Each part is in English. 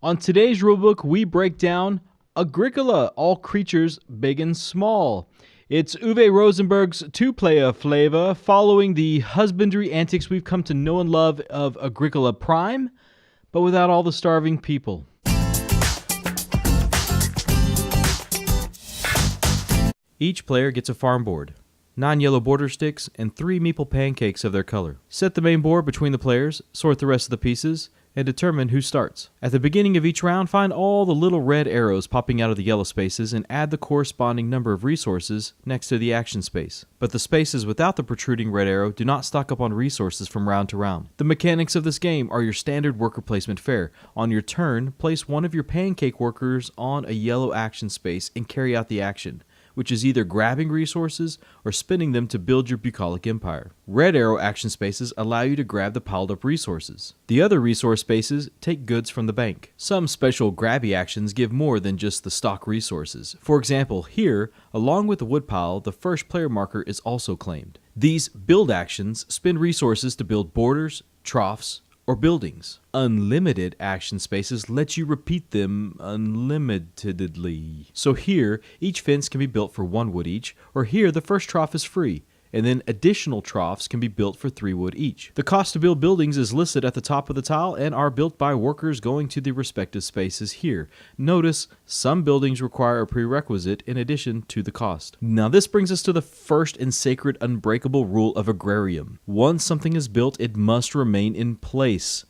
On today's rulebook, we break down Agricola, all creatures big and small. It's Uwe Rosenberg's two-player flavor, following the husbandry antics we've come to know and love of Agricola Prime, but without all the starving people. Each player gets a farm board, 9 yellow border sticks, and 3 meeple pancakes of their color. Set the main board between the players, sort the rest of the pieces, and determine who starts. At the beginning of each round, find all the little red arrows popping out of the yellow spaces and add the corresponding number of resources next to the action space. But the spaces without the protruding red arrow do not stock up on resources from round to round. The mechanics of this game are your standard worker placement fare. On your turn, place one of your pancake workers on a yellow action space and carry out the action, which is either grabbing resources or spending them to build your bucolic empire. Red arrow action spaces allow you to grab the piled up resources. The other resource spaces take goods from the bank. Some special grabby actions give more than just the stock resources. For example, here, along with the woodpile, the first player marker is also claimed. These build actions spend resources to build borders, troughs, or buildings. Unlimited action spaces let you repeat them unlimitedly. So here, each fence can be built for 1 wood each, or here the first trough is free, and then additional troughs can be built for 3 wood each. The cost to build buildings is listed at the top of the tile and are built by workers going to the respective spaces here. Notice, some buildings require a prerequisite in addition to the cost. Now this brings us to the first and sacred unbreakable rule of agrarium. Once something is built, it must remain in place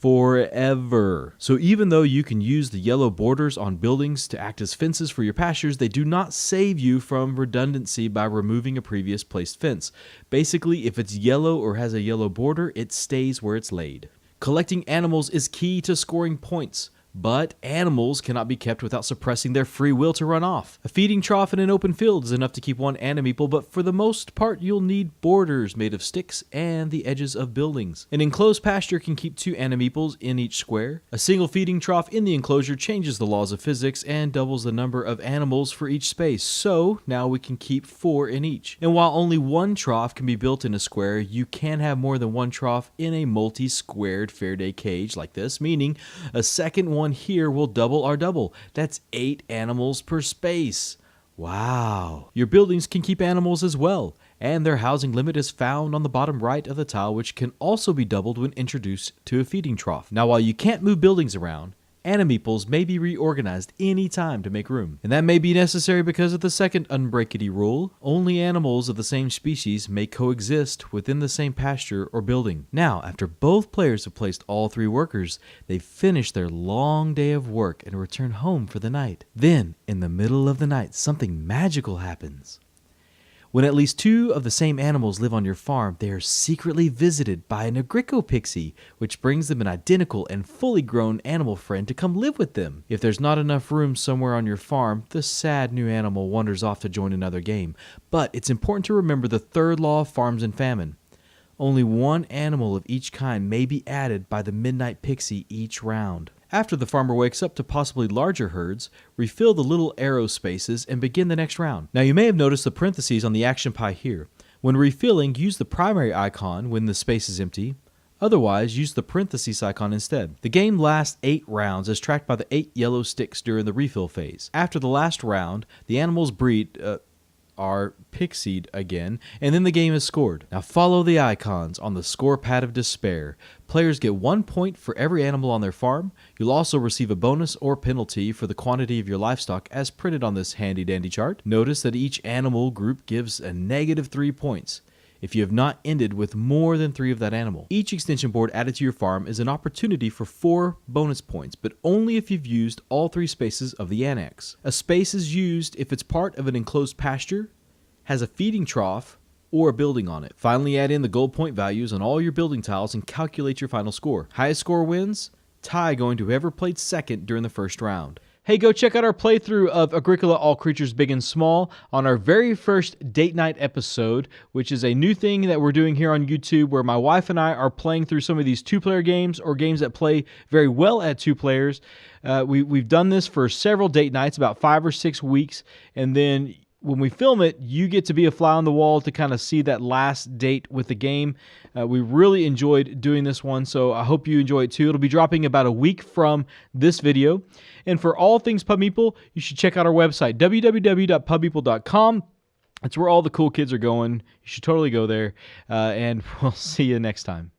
forever. So even though you can use the yellow borders on buildings to act as fences for your pastures, they do not save you from redundancy by removing a previous placed fence. Basically, if it's yellow or has a yellow border, it stays where it's laid. Collecting animals is key to scoring points, but animals cannot be kept without suppressing their free will to run off. A feeding trough in an open field is enough to keep 1 animeeple, but for the most part you'll need borders made of sticks and the edges of buildings. An enclosed pasture can keep 2 animeeples in each square. A single feeding trough in the enclosure changes the laws of physics and doubles the number of animals for each space, so now we can keep 4 in each. And while only 1 trough can be built in a square, you can have more than 1 trough in a multi-squared Faraday cage like this, meaning a second one here will double our double. That's 8 animals per space. Wow. Your buildings can keep animals as well, and their housing limit is found on the bottom right of the tile, which can also be doubled when introduced to a feeding trough. Now, while you can't move buildings around, animeeples may be reorganized any time to make room. And that may be necessary because of the second unbreakity rule. Only animals of the same species may coexist within the same pasture or building. Now, after both players have placed all 3 workers, they finish their long day of work and return home for the night. Then, in the middle of the night, something magical happens. When at least 2 of the same animals live on your farm, they are secretly visited by an Agrico-pixie, which brings them an identical and fully grown animal friend to come live with them. If there's not enough room somewhere on your farm, the sad new animal wanders off to join another game. But it's important to remember the 3rd law of farms and famine. Only 1 animal of each kind may be added by the midnight pixie each round. After the farmer wakes up to possibly larger herds, refill the little arrow spaces and begin the next round. Now you may have noticed the parentheses on the action pie here. When refilling, use the primary icon when the space is empty. Otherwise, use the parentheses icon instead. The game lasts 8 rounds as tracked by the 8 yellow sticks during the refill phase. After the last round, the animals are pixied again, and then the game is scored. Now follow the icons on the score pad of despair. Players get 1 point for every animal on their farm. You'll also receive a bonus or penalty for the quantity of your livestock as printed on this handy dandy chart. Notice that each animal group gives a -3 points if you have not ended with more than 3 of that animal. Each extension board added to your farm is an opportunity for 4 bonus points, but only if you've used all 3 spaces of the annex. A space is used if it's part of an enclosed pasture, has a feeding trough, or a building on it. Finally, add in the gold point values on all your building tiles and calculate your final score. Highest score wins, tie going to whoever played second during the first round. Hey, go check out our playthrough of Agricola, All Creatures Big and Small on our very first date night episode, which is a new thing that we're doing here on YouTube where my wife and I are playing through some of these 2-player games or games that play very well at 2 players. We've done this for several date nights, about 5 or 6 weeks, and then when we film it, you get to be a fly on the wall to kind of see that last date with the game. We really enjoyed doing this one, so I hope you enjoy it too. It'll be dropping about a week from this video. And for all things Pub Meeple, you should check out our website, www.pubmeeple.com. That's where all the cool kids are going. You should totally go there, and we'll see you next time.